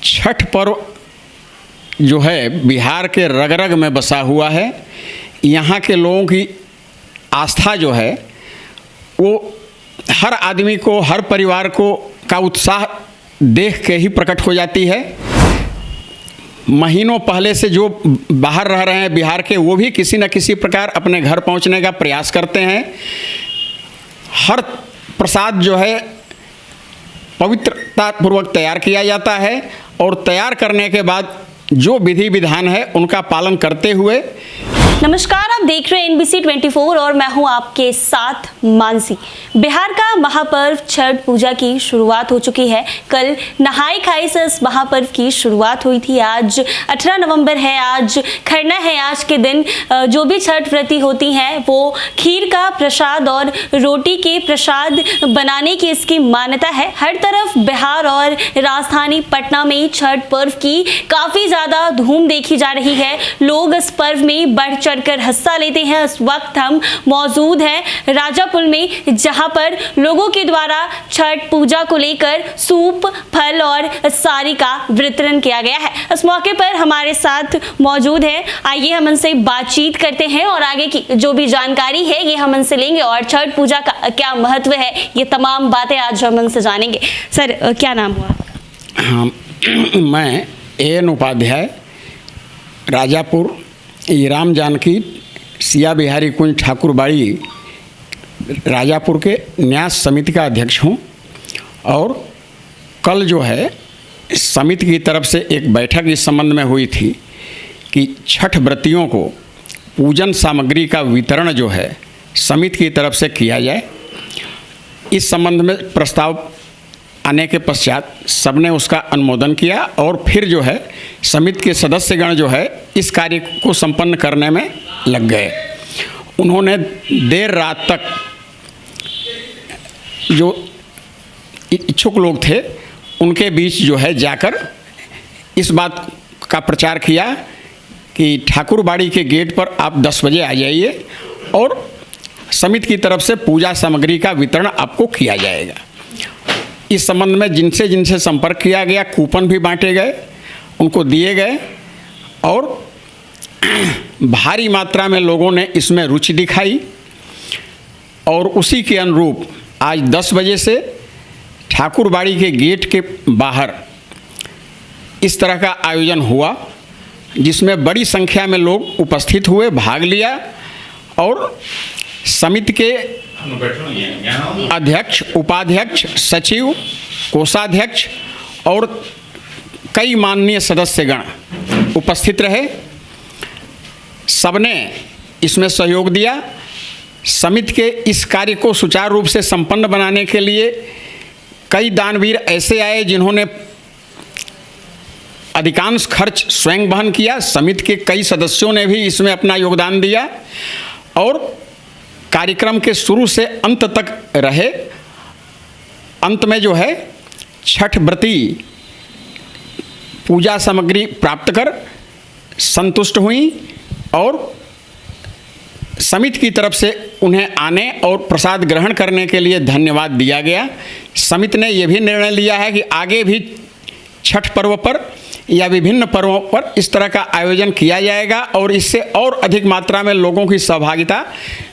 छठ पर्व जो है बिहार के रग रग में बसा हुआ है। यहाँ के लोगों की आस्था जो है वो हर आदमी को, हर परिवार को का उत्साह देख के ही प्रकट हो जाती है। महीनों पहले से जो बाहर रह रहे हैं बिहार के, वो भी किसी न किसी प्रकार अपने घर पहुंचने का प्रयास करते हैं। हर प्रसाद जो है पवित्रतापूर्वक तैयार किया जाता है और तैयार करने के बाद जो विधि विधान है उनका पालन करते हुए। नमस्कार, आप देख रहे हैं NBC 24 और मैं हूं आपके साथ मानसी। बिहार का महापर्व छठ पूजा की शुरुआत हो चुकी है। कल नहाई खाई से इस महापर्व की शुरुआत हुई थी। आज 18 नवंबर है, आज खरना है। आज के दिन जो भी छठ व्रती होती हैं वो खीर का प्रसाद और रोटी के प्रसाद बनाने की इसकी मान्यता है। हर तरफ बिहार और राजधानी पटना में छठ पर्व की काफ़ी ज़्यादा धूम देखी जा रही है। लोग इस पर्व में बढ़ चढ़कर हिस्सा लेते हैं। इस वक्त हम मौजूद हैं राजापुर में, जहां पर लोगों के द्वारा छठ पूजा को लेकर सूप, फल और साड़ी का वितरण किया गया है। इस मौके पर हमारे साथ मौजूद हैं। आइए हम उनसे बातचीत करते हैं और आगे की जो भी जानकारी है ये हम उनसे लेंगे और छठ पूजा का क्या महत्व है ये तमाम बातें आज हम उनसे जानेंगे। सर, क्या नाम हुआ? हाँ, मैं AN उपाध्याय, राजापुर राम जानकी सिया बिहारी कुंज ठाकुरबाड़ी राजापुर के न्यास समिति का अध्यक्ष हूँ। और कल जो है समिति की तरफ से एक बैठक इस संबंध में हुई थी कि छठ व्रतियों को पूजन सामग्री का वितरण जो है समिति की तरफ से किया जाए। इस संबंध में प्रस्ताव आने के पश्चात सबने उसका अनुमोदन किया और फिर जो है समिति के सदस्यगण जो है इस कार्य को संपन्न करने में लग गए। उन्होंने देर रात तक जो इच्छुक लोग थे उनके बीच जो है जाकर इस बात का प्रचार किया कि ठाकुरबाड़ी के गेट पर आप 10 बजे आ जाइए और समिति की तरफ से पूजा सामग्री का वितरण आपको किया जाएगा। इस संबंध में जिनसे जिनसे संपर्क किया गया कूपन भी बांटे गए, उनको दिए गए और भारी मात्रा में लोगों ने इसमें रुचि दिखाई। और उसी के अनुरूप आज 10 बजे से ठाकुरबाड़ी के गेट के बाहर इस तरह का आयोजन हुआ, जिसमें बड़ी संख्या में लोग उपस्थित हुए, भाग लिया और समिति के अध्यक्ष, उपाध्यक्ष, सचिव, कोषाध्यक्ष और कई माननीय सदस्यगण उपस्थित रहे। सबने इसमें सहयोग दिया। समिति के इस कार्य को सुचारू रूप से संपन्न बनाने के लिए कई दानवीर ऐसे आए जिन्होंने अधिकांश खर्च स्वयं वहन किया। समिति के कई सदस्यों ने भी इसमें अपना योगदान दिया और कार्यक्रम के शुरू से अंत तक रहे। अंत में जो है छठ व्रती पूजा सामग्री प्राप्त कर संतुष्ट हुई और समिति की तरफ से उन्हें आने और प्रसाद ग्रहण करने के लिए धन्यवाद दिया गया। समिति ने यह भी निर्णय लिया है कि आगे भी छठ पर्व पर या विभिन्न पर्वों पर इस तरह का आयोजन किया जाएगा और इससे और अधिक मात्रा में लोगों की सहभागिता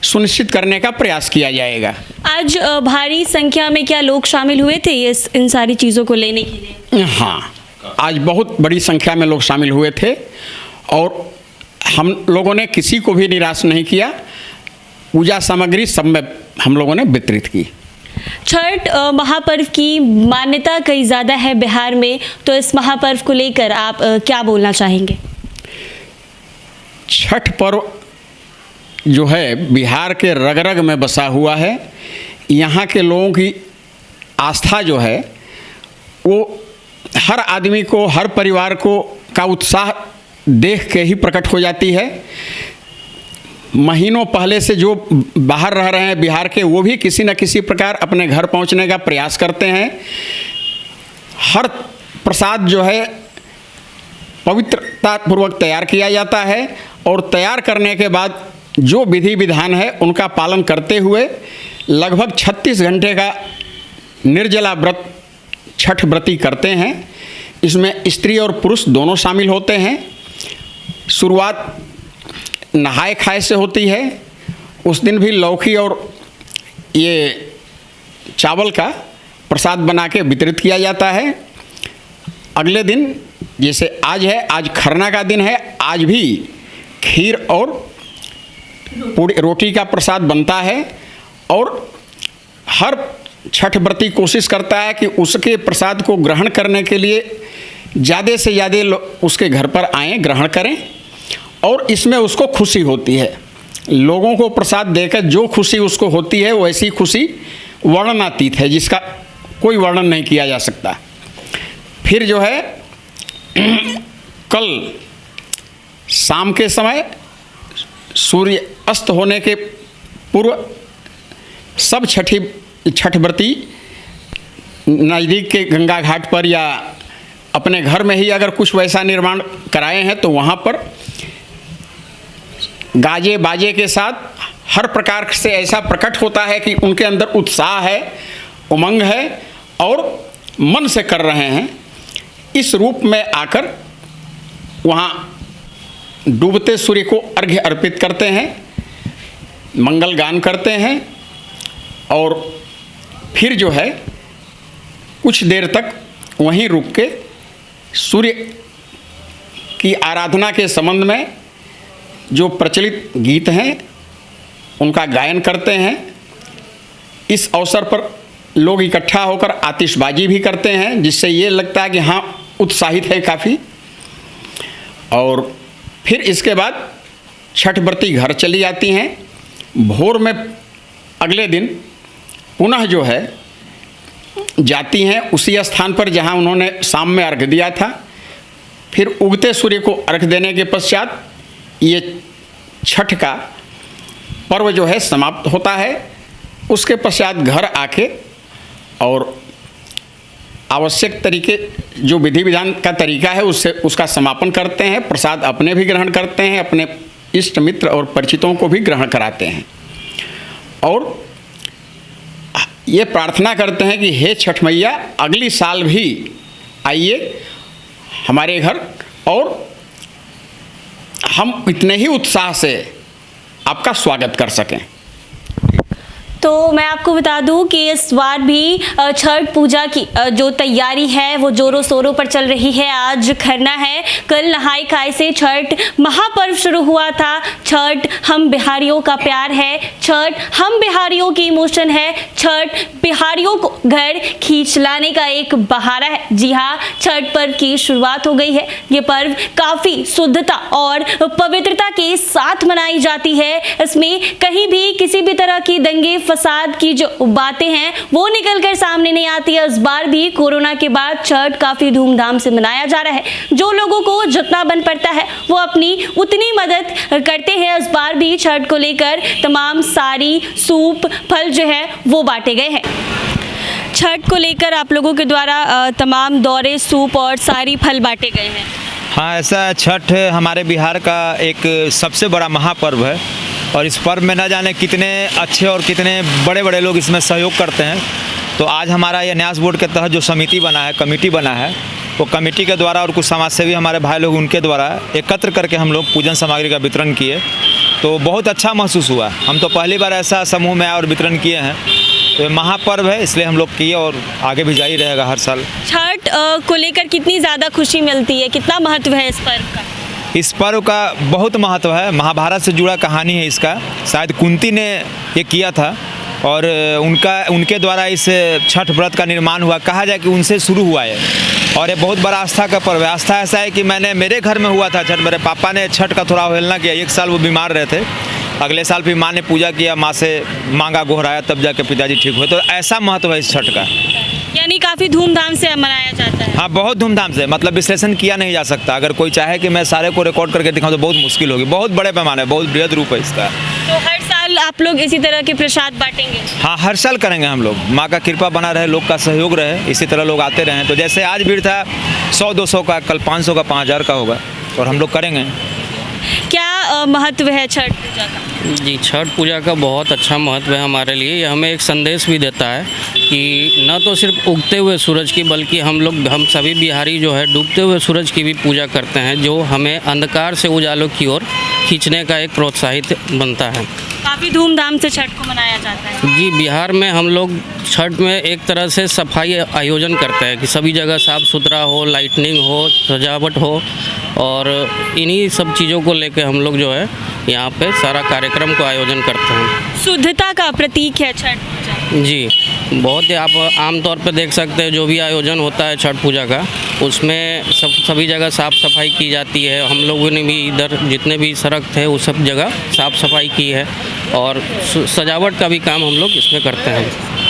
सुनिश्चित करने का प्रयास किया जाएगा। आज भारी संख्या में क्या लोग शामिल हुए थे इन सारी चीज़ों को लेने के लिए? हाँ, आज बहुत बड़ी संख्या में लोग शामिल हुए थे और हम लोगों ने किसी को भी निराश नहीं किया। पूजा सामग्री सब में हम लोगों ने वितरित की। छठ महापर्व की मान्यता कई ज़्यादा है बिहार में, तो इस महापर्व को लेकर आप क्या बोलना चाहेंगे? छठ पर्व जो है बिहार के रग रग में बसा हुआ है। यहाँ के लोगों की आस्था जो है वो हर आदमी को, हर परिवार को का उत्साह देख के ही प्रकट हो जाती है। महीनों पहले से जो बाहर रह रहे हैं बिहार के, वो भी किसी न किसी प्रकार अपने घर पहुंचने का प्रयास करते हैं। हर प्रसाद जो है पवित्रतापूर्वक तैयार किया जाता है और तैयार करने के बाद जो विधि विधान है उनका पालन करते हुए लगभग 36 घंटे का निर्जला व्रत छठ व्रती करते हैं, इसमें स्त्री और पुरुष दोनों शामिल होते हैं। शुरुआत नहाए खाए से होती है। उस दिन भी लौकी और ये चावल का प्रसाद बना के वितरित किया जाता है। अगले दिन जैसे आज है, आज खरना का दिन है, आज भी खीर और पूरी रोटी का प्रसाद बनता है। और हर छठ व्रती कोशिश करता है कि उसके प्रसाद को ग्रहण करने के लिए ज़्यादा से ज़्यादा उसके घर पर आएँ, ग्रहण करें। और इसमें उसको खुशी होती है। लोगों को प्रसाद देकर जो खुशी उसको होती है वैसी खुशी वर्णनातीत है, जिसका कोई वर्णन नहीं किया जा सकता। फिर जो है कल शाम के समय सूर्य अस्त होने के पूर्व सब छठ व्रती नज़दीक के गंगा घाट पर या अपने घर में ही अगर कुछ वैसा निर्माण कराए हैं तो वहाँ पर गाजे बाजे के साथ हर प्रकार से ऐसा प्रकट होता है कि उनके अंदर उत्साह है, उमंग है और मन से कर रहे हैं। इस रूप में आकर वहाँ डूबते सूर्य को अर्घ्य अर्पित करते हैं, मंगल गान करते हैं और फिर जो है कुछ देर तक वहीं रुक के सूर्य की आराधना के संबंध में जो प्रचलित गीत हैं उनका गायन करते हैं। इस अवसर पर लोग इकट्ठा होकर आतिशबाजी भी करते हैं, जिससे ये लगता है कि हाँ उत्साहित है काफ़ी। और फिर इसके बाद छठ व्रती घर चली जाती हैं। भोर में अगले दिन पुनः जो है जाती हैं उसी स्थान पर जहाँ उन्होंने शाम में अर्घ दिया था। फिर उगते सूर्य को अर्घ देने के पश्चात ये छठ का पर्व जो है समाप्त होता है। उसके पश्चात घर आके और आवश्यक तरीके जो विधि विधान का तरीका है उससे उसका समापन करते हैं। प्रसाद अपने भी ग्रहण करते हैं, अपने इष्ट मित्र और परिचितों को भी ग्रहण कराते हैं और ये प्रार्थना करते हैं कि हे छठ मैया अगली साल भी आइए हमारे घर और हम इतने ही उत्साह से आपका स्वागत कर सकें। तो मैं आपको बता दूं कि इस बार भी छठ पूजा की जो तैयारी है वो जोरों शोरों पर चल रही है। आज खरना है, कल नहाई खाई से छठ महापर्व शुरू हुआ था। छठ हम बिहारियों का प्यार है, छठ हम बिहारियों की इमोशन है, छठ बिहारियों को घर खींच लाने का एक बहाना है। जी हाँ, छठ पर्व की शुरुआत हो गई है। ये पर्व काफ़ी शुद्धता और पवित्रता के साथ मनाई जाती है। इसमें कहीं भी किसी भी तरह की दंगे फसाद की जो बातें हैं वो निकल कर सामने नहीं आती है। इस बार भी कोरोना के बाद छठ काफ़ी धूमधाम से मनाया जा रहा है। जो लोगों को जितना बन पड़ता है वो अपनी उतनी मदद करते हैं। इस बार भी छठ को लेकर तमाम साड़ी, सूप, फल जो है वो बांटे गए हैं। छठ को लेकर आप लोगों के द्वारा तमाम दौरे, सूप और सारी फल बांटे गए हैं। हाँ, ऐसा छठ हमारे बिहार का एक सबसे बड़ा महापर्व है और इस पर्व में न जाने कितने अच्छे और कितने बड़े बड़े लोग इसमें सहयोग करते हैं। तो आज हमारा ये न्यास बोर्ड के तहत जो समिति बना है, कमेटी बना है, वो कमेटी के द्वारा और कुछ समाजसेवी हमारे भाई लोग उनके द्वारा एकत्र करके हम लोग पूजन सामग्री का वितरण किए। तो बहुत अच्छा महसूस हुआ। हम तो पहली बार ऐसा समूह में आए और वितरण किए हैं। तो ये महापर्व है इसलिए हम लोग किए और आगे भी जारी रहेगा हर साल। छठ को लेकर कितनी ज़्यादा खुशी मिलती है, कितना महत्व है इस पर्व का? इस पर्व का बहुत महत्व है। महाभारत से जुड़ा कहानी है इसका। शायद कुंती ने ये किया था और उनके द्वारा इस छठ व्रत का निर्माण हुआ। कहा जाए कि उनसे शुरू हुआ है और ये बहुत बड़ा आस्था का पर्व है। आस्था ऐसा है कि मेरे घर में हुआ था छठ। मेरे पापा ने छठ का थोड़ा अवहेलना किया। एक साल वो बीमार रहे थे, अगले साल फिर माँ ने पूजा किया, माँ से मांगा गोहराया, तब जाके पिताजी ठीक हुए। तो ऐसा महत्व है इस छठ का। यानी काफ़ी धूमधाम से मनाया जाता है। हाँ, बहुत धूमधाम से, मतलब विश्लेषण किया नहीं जा सकता। अगर कोई चाहे कि मैं सारे को रिकॉर्ड करके दिखाऊं तो बहुत मुश्किल होगी। बहुत बड़े पैमाने, बहुत बृहद रूप है इसका। तो हर साल आप लोग इसी तरह के प्रसाद बांटेंगे? हाँ, हर साल करेंगे हम लोग। माँ का कृपा बना रहे, लोग का सहयोग रहे, इसी तरह लोग आते रहें। तो जैसे आज भीड़ था 100-200 का, कल 500 का, 5000 का होगा और हम लोग करेंगे। क्या महत्व है छठ पूजा का? जी, छठ पूजा का बहुत अच्छा महत्व है हमारे लिए। ये हमें एक संदेश भी देता है कि न तो सिर्फ उगते हुए सूरज की, बल्कि हम सभी बिहारी जो है डूबते हुए सूरज की भी पूजा करते हैं, जो हमें अंधकार से उजालों की ओर खींचने का एक प्रोत्साहित बनता है। काफ़ी धूमधाम से छठ को मनाया जाता है। जी, बिहार में हम लोग छठ में एक तरह से सफाई आयोजन करते हैं कि सभी जगह साफ़ सुथरा हो, लाइटनिंग हो, सजावट हो, और इन्हीं सब चीज़ों को लेकर हम लोग जो है यहाँ पे सारा कार्यक्रम को आयोजन करते हैं। शुद्धता का प्रतीक है छठ पूजा। जी, बहुत ही आप आमतौर पे देख सकते हैं जो भी आयोजन होता है छठ पूजा का, उसमें सभी जगह साफ़ सफाई की जाती है। हम लोगों ने भी इधर जितने भी सड़क थे वो सब जगह साफ़ सफाई की है, और सजावट का भी काम हम लोग इसमें करते हैं।